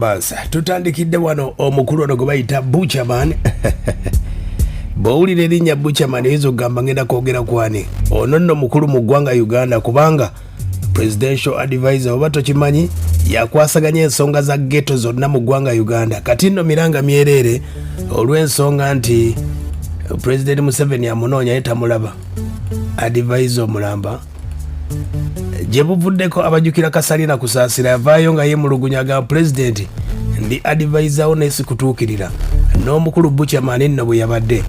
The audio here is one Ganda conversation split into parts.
Bansa tutandikidde wano omukulu ono gwe bayita Buchaman. Bw'owulira erinnya Buchaman oyinza okugamba ngenda kwogera kwani. Ono nno mukulu mu ggwanga Uganda kubanga presidential advisor oba tokimanyi yakwasaganya ensonga za ghetto zonna mu ggwanga Uganda. Kati nno miranga myerere olw'ensonga nti President Museveni amunoonya ye tamulaba. Advisor mulamba. Je buvuddeko abajukira Kasalina kusaasira yavaayo nga yemulugunyaga president ndi advisor onesi kutuukirira n'omukulu Buchaman nno bwe yabadde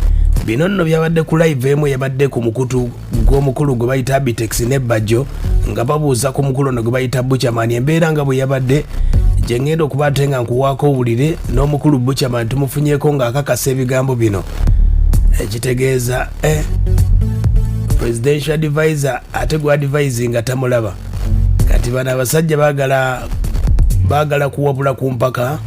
bino nno byabadde ku live emu yabadde ku mukutu gw'omukulu gwe bayita Bitex ne Bajjo nga babuuza ku mukulu ono gwe bayita Buchaman embeera nga bwe yabadde gye ngenda okuba ate nga nkuwaako owulire n'omukulu Buchaman tumufunyeeko ng'akakasa ebigambo bino ekitegeeza presidential advisor ate gwa advising nga tamulaba kati bana abasajja baagala kuwabula ku mpaka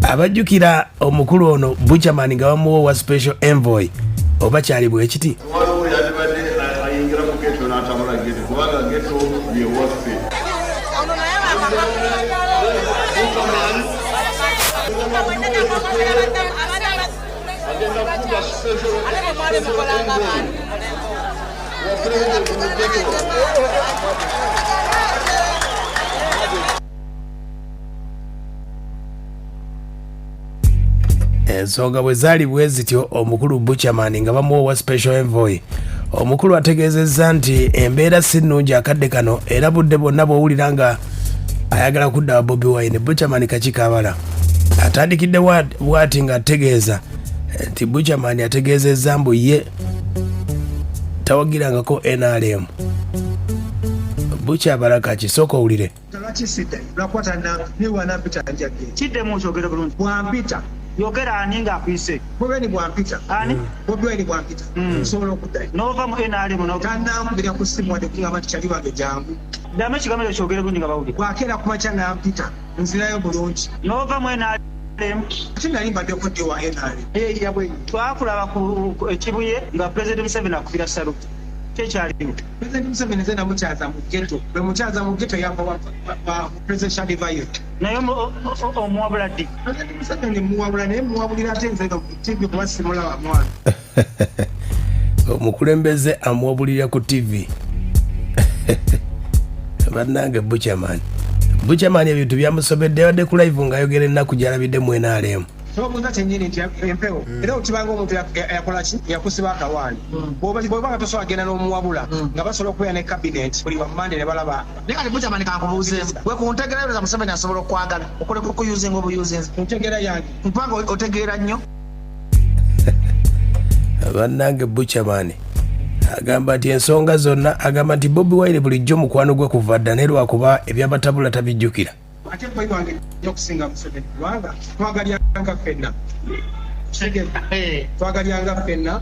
abajjukira omukulu ono Buchaman nga bamuwa wa special envoy oba kyali bwe kiti ensonga bwe zaali bwe zityo omukulu Buchaman nga bamuwa special envoy omukulu ategeezezza nti embeera si nnungi akadde kano era budde bonna bw'owulira nga ayagala kudda wa Bobi Wine Buchaman kakikaabala atandikidde bw'ati nga ategeeza nti Buchaman ategeezezza mbu ye tawagirangako NRM Buchaman kakisooka owulire yogera ani ng'akwise Bobi bwampita ani Bobi bwampita nsobola okuddayo n'ova mu NRM tannambulira ku ssimu wadde kugamba nti kyali wange jangu ddamu ekigambo ekyo kyogere bulungi nga bawulire bwakeera ku makya ng'ampita nzirayo bulungi n'ova mu NRM ate nali mbaddeko ddi wa NRM yabwe twakulaba ku Kibuye nga President Museveni akubira saluti kyekyaliwo President Museveni nze namukyaza mu ghetto bwe mukyaza mu ghetto yava wa presidential advisor naye omuwabula ddi President Museveni muwabula naye muwabulira ate nze TV kuba simulaba mwana omukulembeze amuwabulira ku TV bannange Buchaman ebintu byamusobedde yabadde ku live ng'ayogera ennaku gy'alabidde mu NRM sobuuza kyennyini nti empewo era okibanga omuntu yakola ki yakusiba akawaani bw'oba nga tosobola genda n'omuwabula nga basobola okubeera ne kabinet buli bammande ne balaba naye kati Buchaman kankubuuzeemu gwe ku ntegeereza Museveni asobola okwagala okoleka okuyuzinga obuyuzinzi ntegeera yange mpanga otegeera nnyo bannange Buchaman agamba nti ensonga zonna agamba nti Bobi Wine bulijjo mukwano gwe kuva dda naye lwakuba ebyabatabula tabijjukira ate boyi wange okusinga Museveni kubanga twagalyanga ffenna twagalyanga ffenna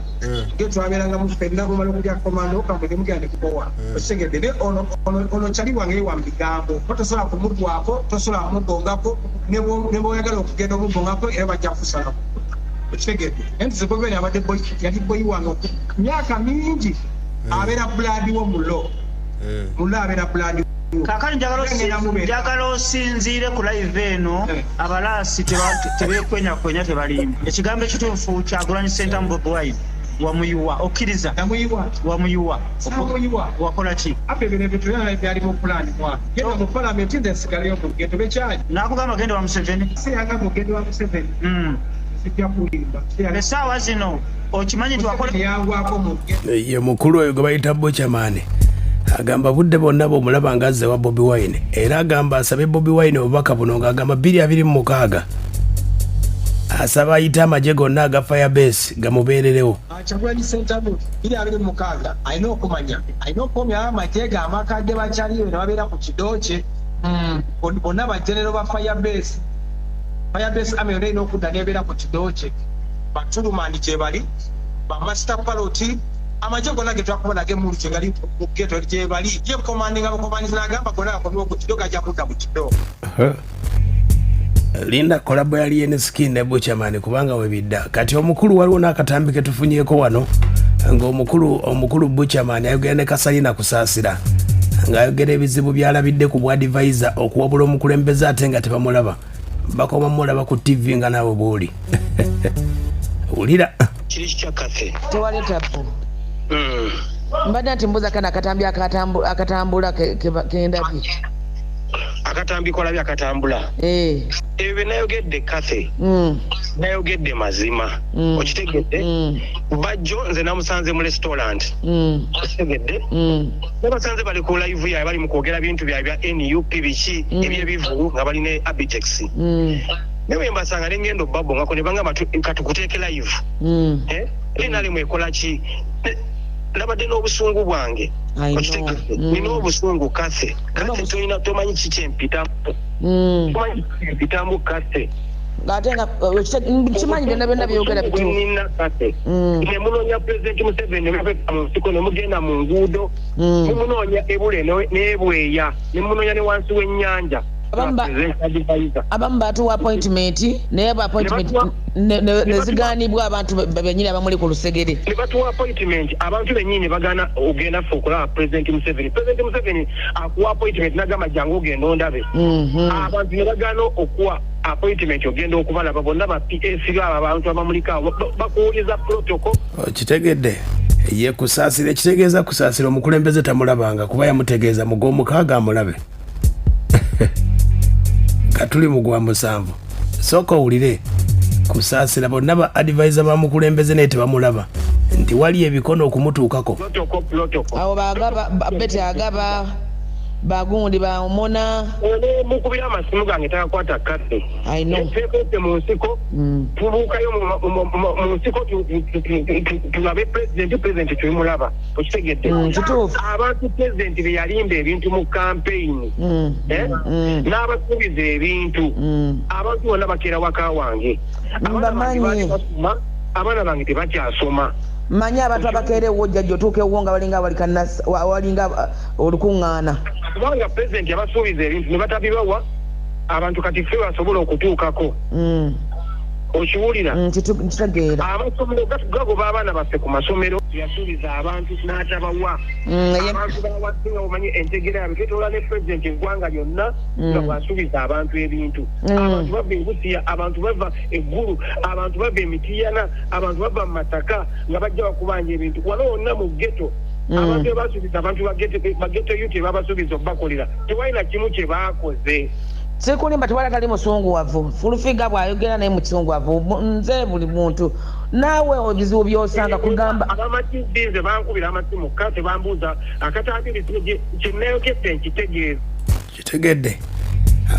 ge twabeerangamu ffenna bumala okulya komando kamwe gemugenda ne kubowa osegedde ne ono kyali wange wa bigambo tosobola kumugwako tosobola kumugongako ne bw'oyagala okugenda omugongako era bajja kusalako okitegedde enti ze Bobi Wine abadde yali boyi wange myaka mingi abeera buladi wo mulo abeera buladi kakali njagala osinziire ku live eno abalaasi tebekwenyakwenya tebalimba ekigambo ekituufu Kyagulanyi Center mu Bobi Wine wamuyiwa okkiriza wamuyiwa wakola ki byali mu pulaani mwana genda mu palamenti nze nsigaleyo mu gendo bekyali nakugamba gende wa Museveni siyanga mugendo wa Museveni sijja kulimba essaawa zino okimanyi nti wakola yangwako mu ye mukulu oyo gwe bayita Buchaman agamba budde bonna bw'omulaba ngazze wa Bobi Wine era agamba asabe Bobi Wine obubaka buno ng'agamba 226 asaba ayite amagye gonna aga Firebase gamubeererewo Kyagulanyi Center 226 alina okumanya alina okukomyawo amagye ge amakadde bakyaliyo ne babeera ku kidooke bonna bajenero ba Firebase army yonna erina okudda nebeera ku kidooke batulumandi gye bali bamaster paloti amagye gonna ge twakubona g'emulu gye gali mu ghetto gye bali ye komandinga bukomandiza agamba gonna akomyewo ku kidooke ajja kudda ku kidooke linda kolabo yali ene skin ne Buchaman kubanga webidda kati omukulu waliwo n'akatambi ke tufunyeeko wano ng'omukulu Buchaman ayogera ne Kasalina kusaasira ng'ayogera ebizibu byalabidde ku bwadivaiza okuwabula omukulembeze ate nga tebamulaba bakoma mulaba ku TV nga naawe bw'oli wulira kiri kikyakase tewali tapu mbadde nti mbuuza kana akatambi akatambula kendabye akatambi kolabye akatambula ebyo bye nayogedde kase nayogedde mazima okitegedde bajjo nze namusanze mu restaurant okitegedde nabasanze bali ku live yaabwe bali mu kwogera bintu bya NUP biki ebyebivu nga balina abitex newe mbasanga n'engendo babbo ngako ne banga katukuteeke live nali mwekola ki nabadde n'obusungu bwange okitegedde nina obusungu kase tolina tomanyi kiki empitamu tomanyi empitamu kase ate nga kimanyi byonna byogera nina kase nemunoonya pulezidenti Museveni nemubeka mu nsiko nemugenda mu nguudo nemunoonya ebule n'ebweya nemunoonya ne wansi w'ennyanja abamu batuwa appointment naye ba appointment neziganibwa abantu benyini abamuli ku lusegere ne batuwa appointment abantu benyini bagana ogenda fe okulaba President Museveni akuwa appointment nagamba jangu ogenda ondabe abantu ne bagana okuwa appointment ogenda okubalaba bonna ba PAC abo abantu abamuliko bakuwuliza protocol kitegedde ye kusaasira ekitegeeza kusaasira omukulembeze tamulabanga kuba yamutegeeza mugomukaaga amulabe katuli mugwa musanvu soko owulire kusaasira bonna ba advisor bamukulembeze naye tebamulaba nti wali ebikono okumutuukako awo bagaba bete agaba bagundi bamona mukubira amasimu gange tagakwata kase nteekote mu nsiko tubuukayo mu nsiko tulabe pulezidenti tubimulaba okitegedde abantu pulezidenti be yalimba ebintu mu kampeyini n'abasuubiza ebintu abantu bonna bakeera waka wange abaana bange tebakyasoma manya abantu abakeerewo jjajja otuukewo nga walinga olukuŋŋaana kubanga pulezidenti yabasuubiza ebintu ne batabibawa abantu kati ffe basobola okutuukako okiwulira kitegeera amasomero gagoba abaana baffe ku masomero yasuubiza abantu n'atabawa abantu bawadde nga omanyi entegera yabwe twetoola ne pulezidenti eggwanga lyonna nga bwasuubiza abantu ebintu abantu bava ebusiya abantu bava eggulu abantu bava emitiyana abantu bava mu masaka nga bajja bakubanja ebintu wala wonna mu ghetto abantu basuubiza abantu bageto yuti babasuubiza okubakolera tewalina kimu kye baakoze sikulimba tewala tali musunguwavu fulufiga bwayogera naye mukisunguwavu nze buli muntu naawe ebizibu byosanga kugamba abamakidinze bankubira amasimu kate bambuuza akatabiri kinayogedde nkitegeeza kitegedde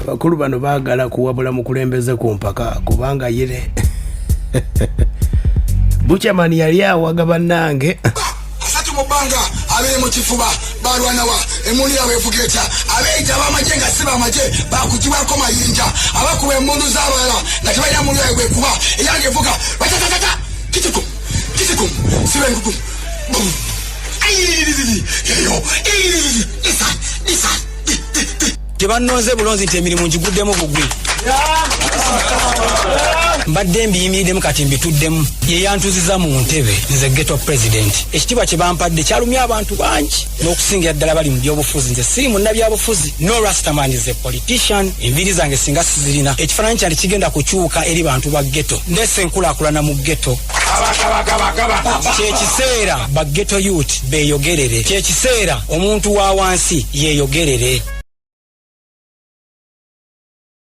abakulu bano baagala kuwabula mukulembeze ku mpaka kubanga yire Buchaman yali awaga bannange asatu mubanga abere mu kifuba balwanawa emuli abevugeta abeita bamajenga siba amaje bakujibako mayinja abakuba emundu z'abalala nga tebalina muli aywe kuba eyange vuga batatata kitikum sibe ngukum yo isa tebanonze bulonzi nti emirimu ngiguddemu bugwi mbadde mbiyimiriddemu kati mbituddemu ye yantuziza mu ntebe nze ghetto president ekitiibwa kye bampadde kyalumya abantu bangi n'okusingira ddala bali mu byobufuzi nze siri munna byabufuzi no rastaman is a politician enviiri zange singa sizirina ekifaananyi kyali kigenda kukyuka eri bantu ba ghetto ndese enkulaakulana mu ghetto kyekiseera ba ghetto youth beeyogerere kyekiseera omuntu wa wansi yeeyogerere